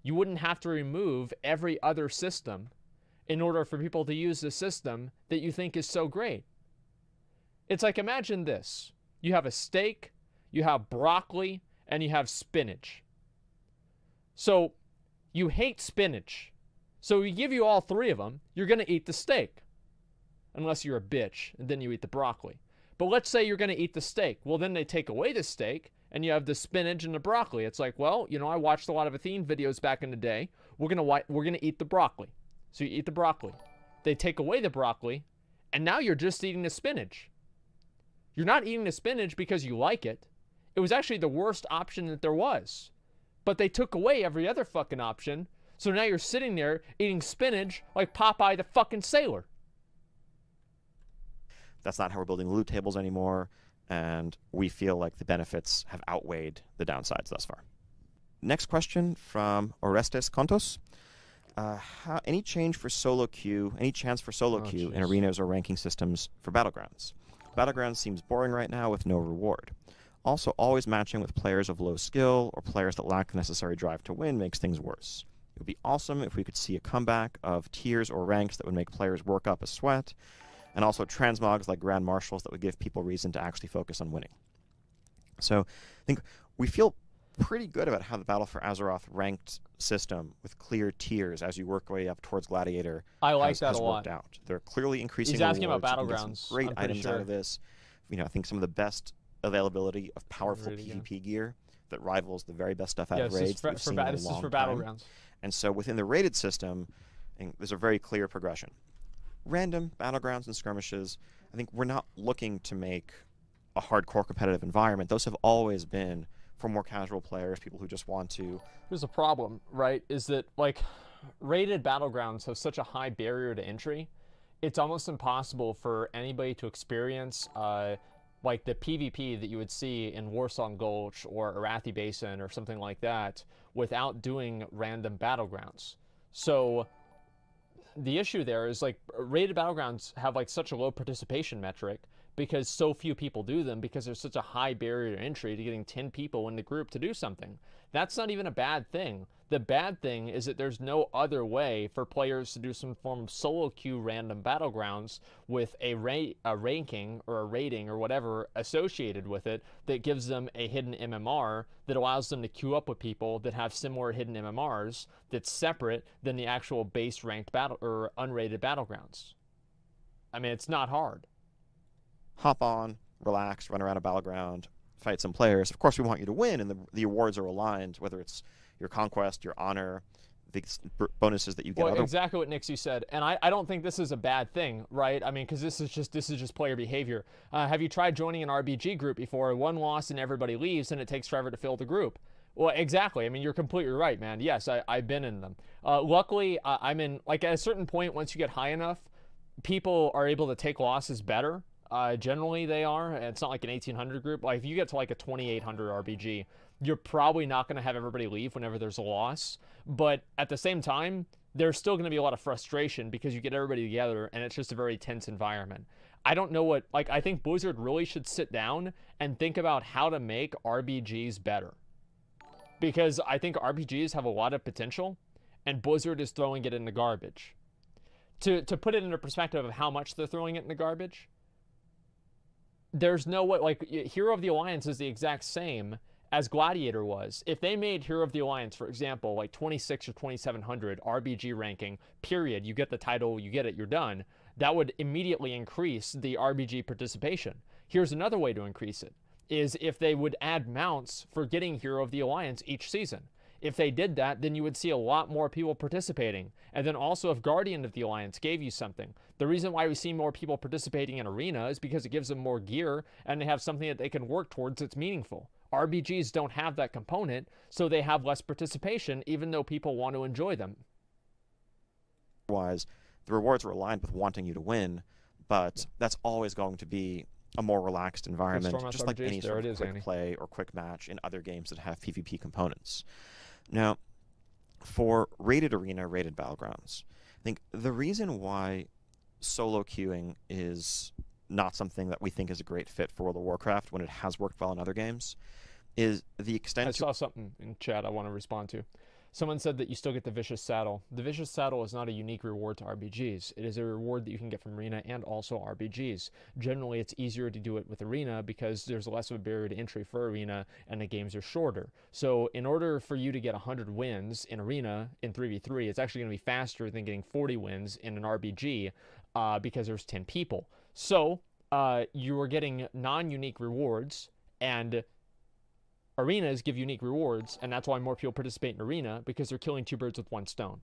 you wouldn't have to remove every other system in order for people to use the system that you think is so great. It's like, imagine this. You have a steak, you have broccoli, and you have spinach. So you hate spinach. So we give you all 3 of them, you're going to eat the steak. Unless you're a bitch, and then you eat the broccoli. But let's say you're going to eat the steak. Well, then they take away the steak, and you have the spinach and the broccoli. It's like, well, you know, I watched a lot of Athene videos back in the day. We're going to eat the broccoli. So you eat the broccoli. They take away the broccoli, and now you're just eating the spinach. You're not eating the spinach because you like it. It was actually the worst option that there was. But they took away every other fucking option, so now you're sitting there eating spinach like Popeye the fucking sailor. That's not how we're building loot tables anymore, and we feel like the benefits have outweighed the downsides thus far. Next question from Orestes Contos. Any change for solo queue, any chance for solo queue in arenas or ranking systems for Battlegrounds? Battlegrounds seems boring right now with no reward. Also, always matching with players of low skill or players that lack the necessary drive to win makes things worse. It would be awesome if we could see a comeback of tiers or ranks that would make players work up a sweat, and also transmogs like Grand Marshals that would give people reason to actually focus on winning. So I think we feel pretty good about how the Battle for Azeroth ranked system with clear tiers as you work your way up towards Gladiator has worked out. They're clearly increasing rewards. He's asking about Battlegrounds. Great items out of this. You know, I think some of the best availability of powerful PvP gear that rivals the very best stuff out of raids that we've seen in a long time. This is for Battlegrounds. And so within the rated system, there's a very clear progression. Random Battlegrounds and skirmishes, I think we're not looking to make a hardcore competitive environment. Those have always been for more casual players, people who just want to... There's a problem, right? Is that, like, rated Battlegrounds have such a high barrier to entry, it's almost impossible for anybody to experience like the PvP that you would see in Warsong Gulch or Arathi Basin or something like that without doing random Battlegrounds. So the issue there is, like, rated Battlegrounds have like such a low participation metric because so few people do them, because there's such a high barrier to entry to getting 10 people in the group to do something. That's not even a bad thing. The bad thing is that there's no other way for players to do some form of solo queue random battlegrounds with a ranking or a rating or whatever associated with it that gives them a hidden MMR that allows them to queue up with people that have similar hidden MMRs that's separate than the actual base ranked battle or unrated battlegrounds. I mean, it's not hard. Hop on, relax, run around a battleground, fight some players. Of course, we want you to win, and the awards are aligned, whether it's your conquest, your honor, the bonuses that you get. Well, exactly what Nixie said, and I don't think this is a bad thing, right? I mean, because this is just player behavior. Have you tried joining an RBG group before? One loss and everybody leaves, and it takes forever to fill the group. Well, exactly. I mean, you're completely right, man. Yes, I've been in them. Luckily, I'm in, like, at a certain point, once you get high enough, people are able to take losses better. Generally, they are. It's not like an 1800 group. Like, if you get to like a 2800 RBG, you're probably not going to have everybody leave whenever there's a loss. But at the same time, there's still going to be a lot of frustration because you get everybody together and it's just a very tense environment. I don't know what, like, I think Blizzard really should sit down and think about how to make RBGs better. Because I think RBGs have a lot of potential and Blizzard is throwing it in the garbage. To put it into perspective of how much they're throwing it in the garbage, there's no way, like, Hero of the Alliance is the exact same as Gladiator was. If they made Hero of the Alliance, for example, like 26 or 2700 RBG ranking, period, you get the title, you get it, you're done, that would immediately increase the RBG participation. Here's another way to increase it, is if they would add mounts for getting Hero of the Alliance each season. If they did that, then you would see a lot more people participating. And then also if Guardian of the Alliance gave you something. The reason why we see more people participating in Arena is because it gives them more gear and they have something that they can work towards that's meaningful. RBGs don't have that component, so they have less participation even though people want to enjoy them. Otherwise, the rewards are aligned with wanting you to win, but that's always going to be a more relaxed environment, just like any sort of quick play or quick match in other games that have PvP components. Now, for rated arena, rated battlegrounds, I think the reason why solo queuing is not something that we think is a great fit for World of Warcraft when it has worked well in other games is the extent. I saw something in chat I want to respond to. Someone said that you still get the Vicious Saddle. The Vicious Saddle is not a unique reward to RBGs. It is a reward that you can get from Arena and also RBGs. Generally, it's easier to do it with Arena because there's less of a barrier to entry for Arena and the games are shorter. So in order for you to get 100 wins in Arena in 3v3, it's actually going to be faster than getting 40 wins in an RBG because there's 10 people. So you are getting non-unique rewards, and arenas give unique rewards, and that's why more people participate in Arena, because they're killing two birds with one stone.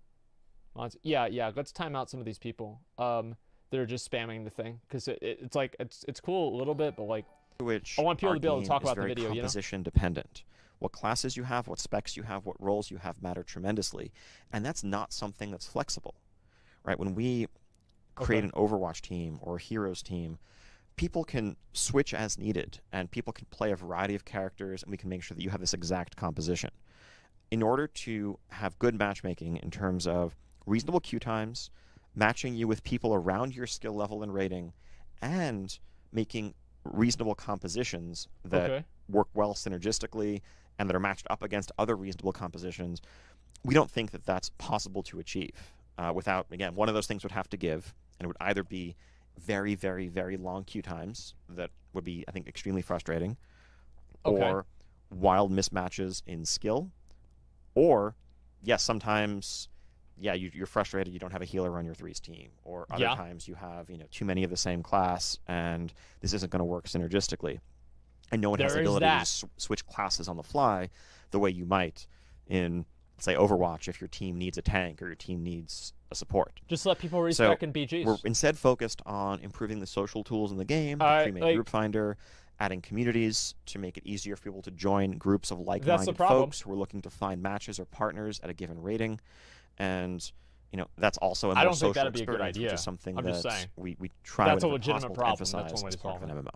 Yeah, let's time out some of these people that are just spamming the thing, because it's like, it's cool a little bit, but like, I want people to be able to talk about the video, you know? Composition dependent. What classes you have, what specs you have, what roles you have matter tremendously, and that's not something that's flexible, right? When we create an Overwatch team or a Heroes team, people can switch as needed, and people can play a variety of characters, and we can make sure that you have this exact composition. In order to have good matchmaking in terms of reasonable queue times, matching you with people around your skill level and rating, and making reasonable compositions that work well synergistically and that are matched up against other reasonable compositions, we don't think that that's possible to achieve without, again, one of those things would have to give, and it would either be very, very, very long queue times that would be, I think, extremely frustrating, or wild mismatches in skill, or, yes, sometimes, yeah, you're frustrated, you don't have a healer on your threes team, or other times you have, too many of the same class, and this isn't going to work synergistically. And no one has the ability to switch classes on the fly the way you might in, say, Overwatch, if your team needs a tank or your team needs a support. Just let people respec in BGs. We're instead focused on improving the social tools in the game, the pre-made group finder, adding communities to make it easier for people to join groups of like-minded folks who are looking to find matches or partners at a given rating. And, that's also a more social experience, which is something that we try to emphasize as part of an MMO.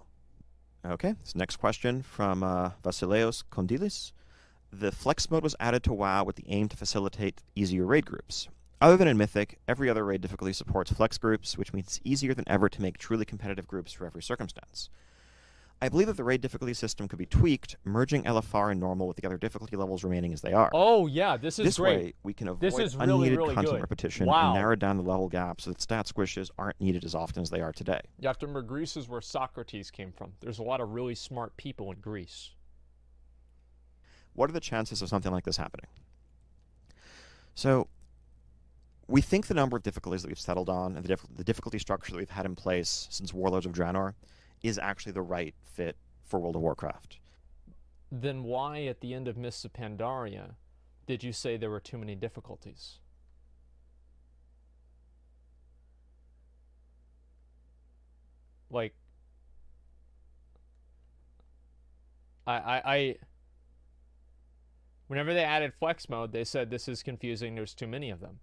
Okay, this next question from Vasileos Kondilis. The flex mode was added to WoW with the aim to facilitate easier raid groups. Other than in Mythic, every other raid difficulty supports flex groups, which means it's easier than ever to make truly competitive groups for every circumstance. I believe that the raid difficulty system could be tweaked, merging LFR and normal with the other difficulty levels remaining as they are. Oh, yeah, this is great. This way, we can avoid unneeded content repetition and narrow down the level gap so that stat squishes aren't needed as often as they are today. You have to remember, Greece is where Socrates came from. There's a lot of really smart people in Greece. What are the chances of something like this happening? So, we think the number of difficulties that we've settled on and the difficulty structure that we've had in place since Warlords of Draenor is actually the right fit for World of Warcraft. Then why, at the end of Mists of Pandaria, did you say there were too many difficulties? Like, whenever they added flex mode, they said this is confusing, there's too many of them.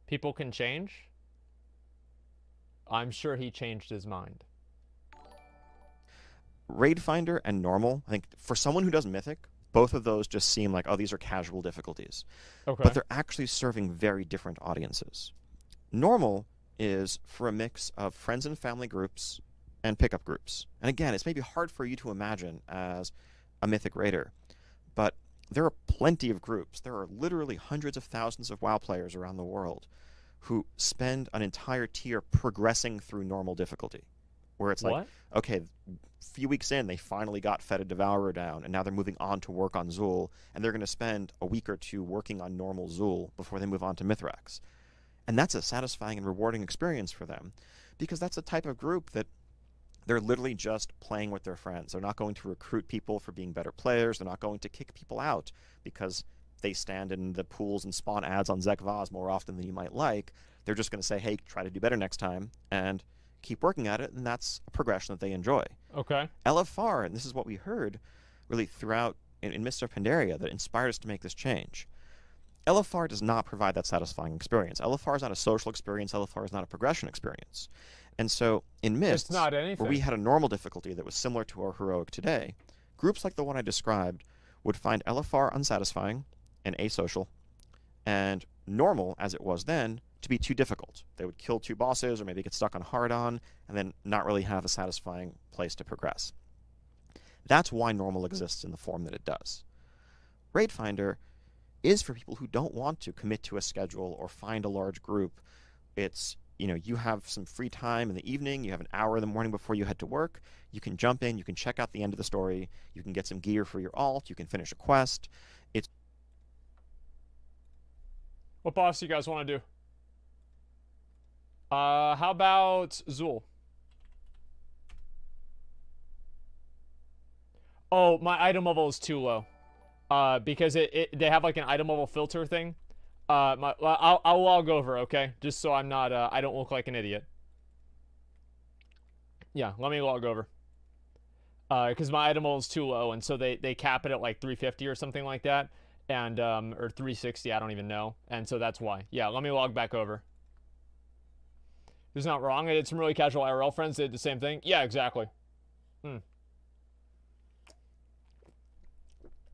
People can change. I'm sure he changed his mind. Raid Finder and Normal, I think for someone who does Mythic, both of those just seem like, oh, these are casual difficulties. Okay. But they're actually serving very different audiences. Normal is for a mix of friends and family groups and pickup groups. And again, it's maybe hard for you to imagine as a Mythic Raider, but there are plenty of groups. There are literally hundreds of thousands of WoW players around the world who spend an entire tier progressing through normal difficulty. Where it's like, okay, a few weeks in, they finally got Fetid Devourer down, and now they're moving on to work on Zul, and they're going to spend a week or two working on normal Zul before they move on to Mithrax. And that's a satisfying and rewarding experience for them, because that's the type of group that they're literally just playing with their friends. They're not going to recruit people for being better players. They're not going to kick people out because they stand in the pools and spawn ads on Zekvaz more often than you might like. They're just going to say, hey, try to do better next time, and keep working at it, and that's a progression that they enjoy. Okay. LFR, and this is what we heard really throughout in Mists of Pandaria that inspired us to make this change. LFR does not provide that satisfying experience. LFR is not a social experience. LFR is not a progression experience. And so in Mists, where we had a normal difficulty that was similar to our heroic today, groups like the one I described would find LFR unsatisfying and asocial, and normal, as it was then, to be too difficult. They would kill two bosses or maybe get stuck on hard-on and then not really have a satisfying place to progress. That's why normal exists in the form that it does. Raid Finder is for people who don't want to commit to a schedule or find a large group. It's, you know, you have some free time in the evening, you have an hour in the morning before you head to work, you can jump in, you can check out the end of the story, you can get some gear for your alt, you can finish a quest. It's... What boss do you guys want to do? How about Zul? Oh, my item level is too low. Because they have like an item level filter thing. I'll log over, okay? Just so I'm not, I don't look like an idiot. Yeah, let me log over. Because my item level is too low, and so they cap it at like 350 or something like that. And, or 360, I don't even know. And so that's why. Yeah, let me log back over. It's not wrong. I did some really casual IRL friends. They did the same thing. Yeah, exactly. Let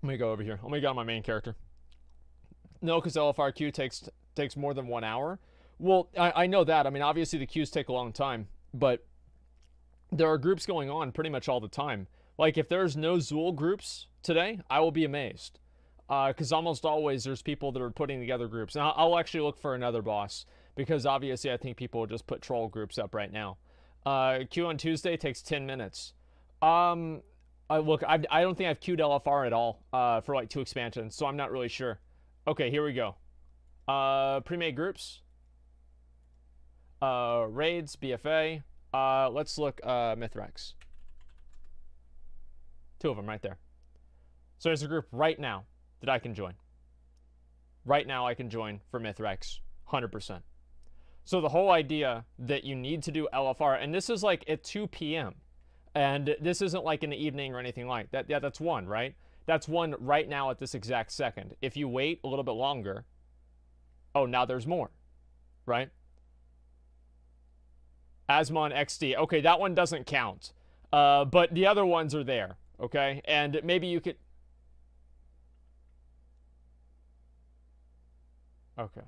me go over here. Let me go on my main character. No, because LFRQ takes more than 1 hour. Well, I know that. I mean, obviously the queues take a long time, but there are groups going on pretty much all the time. Like, if there's no Zul groups today, I will be amazed. Because almost always there's people that are putting together groups. And I'll actually look for another boss, because obviously I think people will just put troll groups up right now. Queue on Tuesday takes 10 minutes. Look, I don't think I've queued LFR at all for like 2 expansions, so I'm not really sure. Okay, here we go. Pre-made groups. Raids, BFA. Let's look Mithrax. 2 of them right there. So there's a group right now that I can join. Right now I can join for Mithrax, 100%. So the whole idea that you need to do LFR, and this is like at 2 p.m., and this isn't like in the evening or anything like that. Yeah, that's 1, right? That's 1 right now at this exact second. If you wait a little bit longer, oh, now there's more, right? Asmon XD. Okay, that one doesn't count. But the other ones are there, okay? And maybe you could... Okay.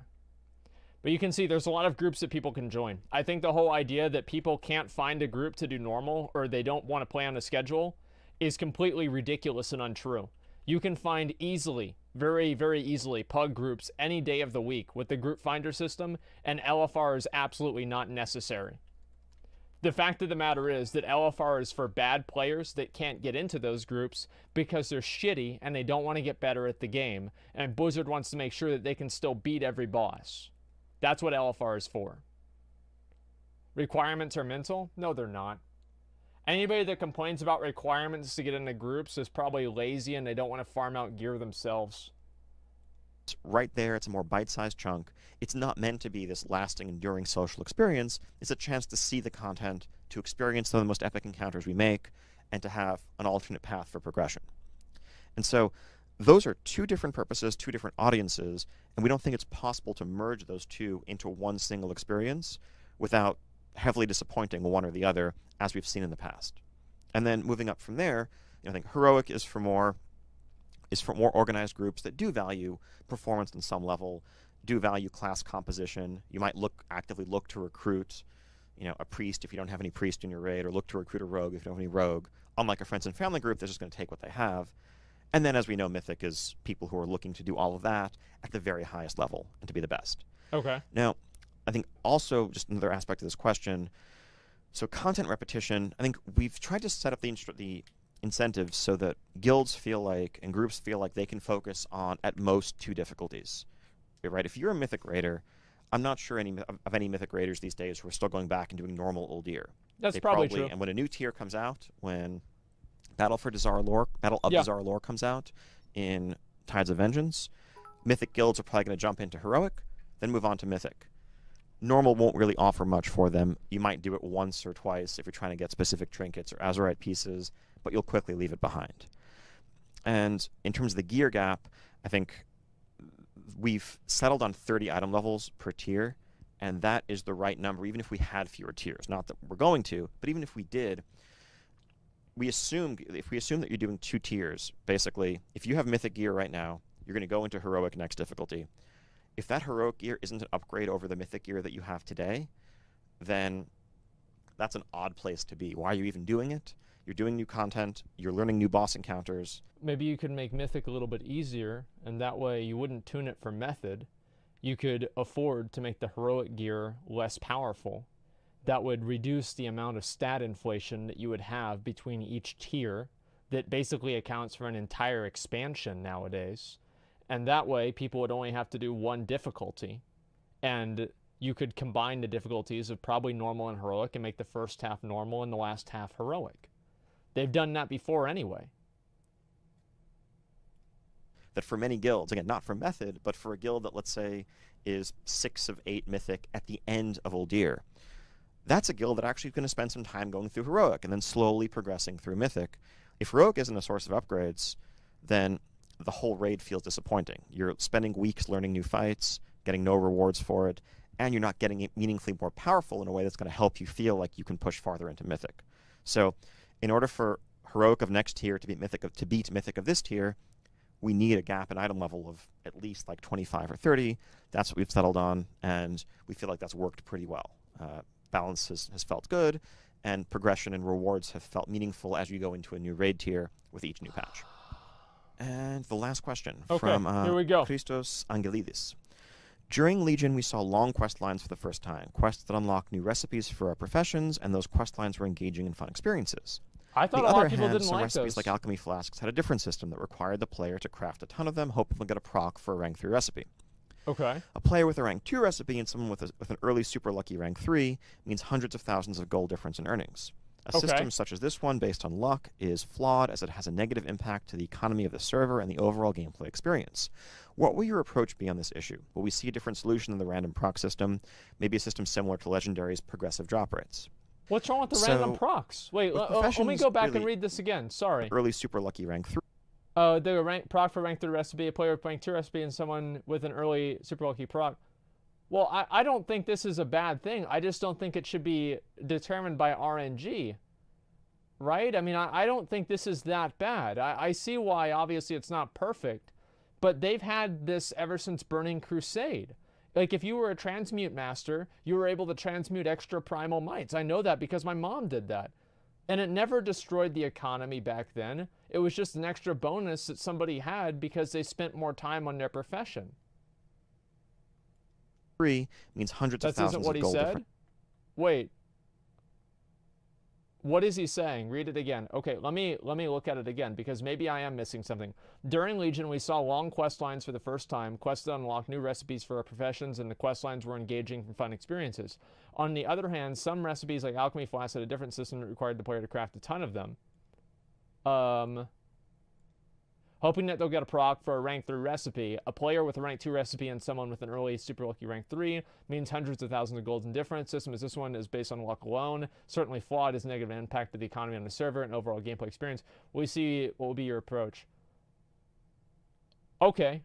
But you can see there's a lot of groups that people can join. I think the whole idea that people can't find a group to do normal or they don't want to play on a schedule is completely ridiculous and untrue. You can find easily, very, very easily, pug groups any day of the week with the group finder system, and LFR is absolutely not necessary. The fact of the matter is that LFR is for bad players that can't get into those groups because they're shitty and they don't want to get better at the game, and Blizzard wants to make sure that they can still beat every boss. That's what LFR is for. Requirements are mental? No, they're not. Anybody that complains about requirements to get into groups is probably lazy and they don't want to farm out gear themselves. Right there, it's a more bite-sized chunk. It's not meant to be this lasting, enduring social experience. It's a chance to see the content, to experience some of the most epic encounters we make, and to have an alternate path for progression. And so those are two different purposes, two different audiences, and we don't think it's possible to merge those two into one single experience without heavily disappointing one or the other, as we've seen in the past. And then moving up from there, I think Heroic is for more organized groups that do value performance on some level, do value class composition. You might actively look to recruit, a priest if you don't have any priest in your raid, or look to recruit a rogue if you don't have any rogue. Unlike a friends and family group, they're just going to take what they have. And then, as we know, Mythic is people who are looking to do all of that at the very highest level and to be the best. Okay. Now, I think also just another aspect of this question, so content repetition, I think we've tried to set up the incentives so that guilds feel like and groups feel like they can focus on at most 2 difficulties. Right? If you're a Mythic Raider, I'm not sure of any Mythic Raiders these days who are still going back and doing normal Uldir. That's probably true. And when a new tier comes out, when Battle of Dazara comes out in Tides of Vengeance, Mythic guilds are probably going to jump into Heroic, then move on to Mythic. Normal won't really offer much for them. You might do it once or twice if you're trying to get specific trinkets or Azurite pieces, but you'll quickly leave it behind. And in terms of the gear gap, I think we've settled on 30 item levels per tier, and that is the right number, even if we had fewer tiers. Not that we're going to, but even if we did, if we assume that you're doing 2 tiers, basically, if you have Mythic gear right now, you're going to go into Heroic next difficulty. If that Heroic gear isn't an upgrade over the Mythic gear that you have today, then that's an odd place to be. Why are you even doing it? You're doing new content. You're learning new boss encounters. Maybe you could make Mythic a little bit easier, and that way you wouldn't tune it for method. You could afford to make the Heroic gear less powerful. That would reduce the amount of stat inflation that you would have between each tier that basically accounts for an entire expansion nowadays. And that way, people would only have to do 1 difficulty. And you could combine the difficulties of probably normal and heroic and make the first half normal and the last half heroic. They've done that before anyway. That for many guilds, again, not for method, but for a guild that, let's say, is 6 of 8 mythic at the end of Uldir, that's a guild that actually is going to spend some time going through heroic and then slowly progressing through mythic. If heroic isn't a source of upgrades, then the whole raid feels disappointing. You're spending weeks learning new fights, getting no rewards for it, and you're not getting it meaningfully more powerful in a way that's going to help you feel like you can push farther into mythic. So in order for heroic of next tier to beat mythic of this tier, we need a gap in item level of at least like 25 or 30. That's what we've settled on, and we feel like that's worked pretty well. Balance has felt good, and progression and rewards have felt meaningful as you go into a new raid tier with each new patch. And the last question from here we go. Christos Angelidis. During Legion, we saw long quest lines for the first time, quests that unlock new recipes for our professions, and those quest lines were engaging and fun experiences. I thought a lot of people didn't some like recipes those. like alchemy flasks had a different system that required the player to craft a ton of them, hoping to get a proc for a rank 3 recipe. Okay. A player with a rank 2 recipe and someone with an early super lucky rank 3 means hundreds of thousands of gold difference in earnings. A system such as this one, based on luck, is flawed as it has a negative impact to the economy of the server and the overall gameplay experience. What will your approach be on this issue? Will we see a different solution than the random proc system? Maybe a system similar to Legendary's progressive drop rates? What's wrong with the random procs? Wait, let me go back and read this again. Sorry. Early super lucky rank 3. The proc for rank 3 recipe, a player with rank 2 recipe, and someone with an early super lucky proc. Well, I don't think this is a bad thing. I just don't think it should be determined by RNG. Right? I mean, I don't think this is that bad. I see why, obviously, it's not perfect. But they've had this ever since Burning Crusade. Like, if you were a transmute master, you were able to transmute extra primal mites. I know that because my mom did that. And it never destroyed the economy back then. It was just an extra bonus that somebody had because they spent more time on their profession. 3 means hundreds of thousands of gold. That isn't what he said? Wait. What is he saying? Read it again. Okay, let me look at it again, because maybe I am missing something. During Legion, we saw long quest lines for the first time. Quests that unlock new recipes for our professions, and the quest lines were engaging and fun experiences. On the other hand, some recipes like Alchemy Flask had a different system that required the player to craft a ton of them. Hoping that they'll get a proc for a rank 3 recipe. A player with a rank 2 recipe and someone with an early super lucky rank 3 means hundreds of thousands of golds in difference. System as this one is based on luck alone. Certainly flawed, as negative impact to the economy on the server and overall gameplay experience. We see what will be your approach. Okay.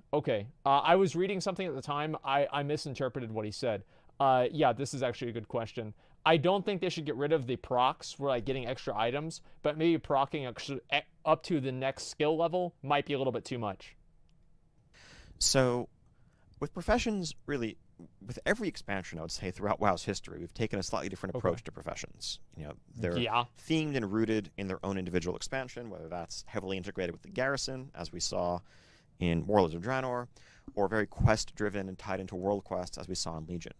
I was reading something at the time. I misinterpreted what he said. Yeah, this is actually a good question. I don't think they should get rid of the procs for like getting extra items, but maybe procking up to the next skill level might be a little bit too much. So, with professions, really, with every expansion, I would say throughout WoW's history, we've taken a slightly different approach to professions. You know, they're themed and rooted in their own individual expansion, whether that's heavily integrated with the garrison, as we saw in Warlords of Draenor, or very quest-driven and tied into world quests, as we saw in Legion.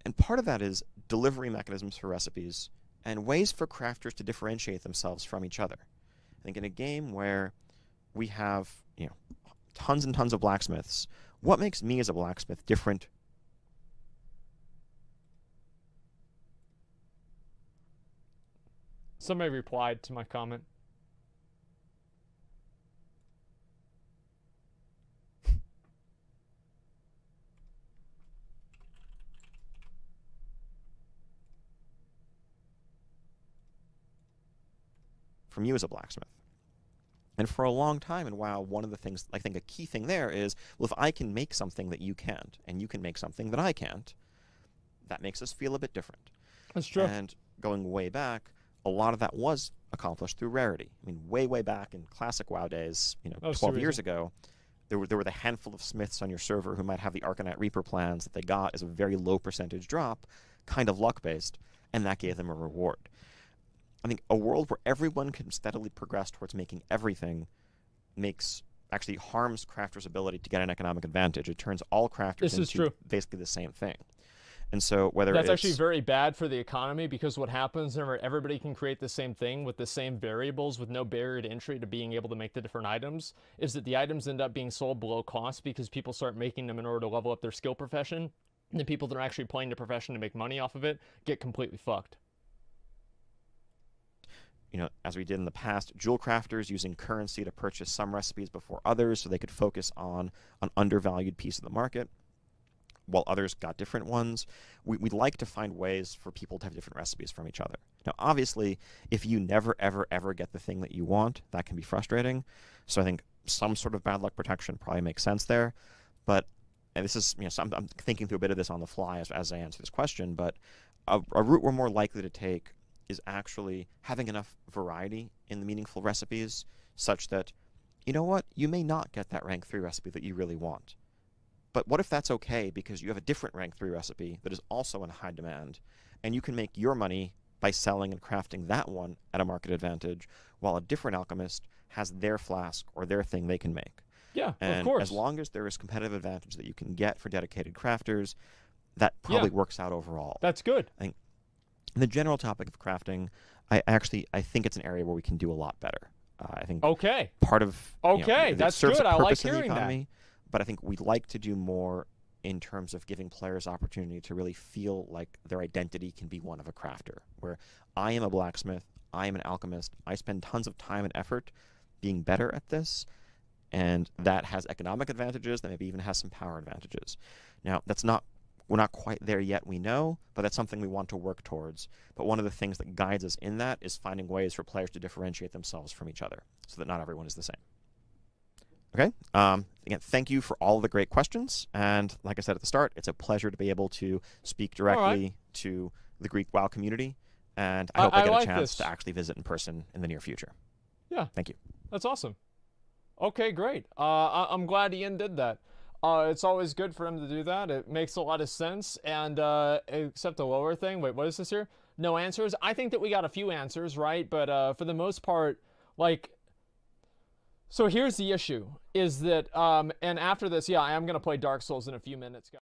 And part of that is delivery mechanisms for recipes and ways for crafters to differentiate themselves from each other. I think in a game where we have, you know, tons and tons of blacksmiths, what makes me as a blacksmith different? Somebody replied to my comment. From you as a blacksmith. And for a long time in WoW, one of the things, I think a key thing there is, well, if I can make something that you can't, and you can make something that I can't, that makes us feel a bit different. That's true. And going way back, a lot of that was accomplished through rarity. I mean, way back in classic WoW days, 12 years ago, there were the handful of smiths on your server who might have the Arcanite Reaper plans that they got as a very low percentage drop, kind of luck-based, and that gave them a reward. I think a world where everyone can steadily progress towards making everything actually harms crafters' ability to get an economic advantage. It turns all crafters into basically the same thing. And so that's actually very bad for the economy, because what happens whenever everybody can create the same thing with the same variables with no barrier to entry to being able to make the different items is that the items end up being sold below cost because people start making them in order to level up their skill profession. And the people that are actually playing the profession to make money off of it get completely fucked. As we did in the past, jewel crafters using currency to purchase some recipes before others so they could focus on an undervalued piece of the market, while others got different ones. We'd like to find ways for people to have different recipes from each other. Now, obviously, if you never, ever get the thing that you want, that can be frustrating. So I think some sort of bad luck protection probably makes sense there. But, and this is, so I'm thinking through a bit of this on the fly as I answer this question, but a route we're more likely to take is actually having enough variety in the meaningful recipes such that, you may not get that rank 3 recipe that you really want. But what if that's okay because you have a different rank 3 recipe that is also in high demand, and you can make your money by selling and crafting that one at a market advantage, while a different alchemist has their flask or their thing they can make. Yeah, and of course. As long as there is competitive advantage that you can get for dedicated crafters, that probably works out overall. That's good. I think the general topic of crafting, I think it's an area where we can do a lot better. I think part of that's good. I like hearing that. But I think we'd like to do more in terms of giving players opportunity to really feel like their identity can be one of a crafter, where I am a blacksmith, I am an alchemist, I spend tons of time and effort being better at this, and that has economic advantages, that maybe even has some power advantages. Now, we're not quite there yet, we know, but that's something we want to work towards. But one of the things that guides us in that is finding ways for players to differentiate themselves from each other so that not everyone is the same. Okay. Again, thank you for all of the great questions. And like I said at the start, it's a pleasure to be able to speak directly to the Greek WoW community. And I hope I get a chance to actually visit in person in the near future. Yeah. Thank you. That's awesome. Okay, great. I'm glad Ian did that. It's always good for him to do that. It makes a lot of sense. And except the lower thing. Wait, what is this here? No answers. I think that we got a few answers, right? But for the most part, like, so here's the issue is that, and after this, yeah, I am going to play Dark Souls in a few minutes, guys.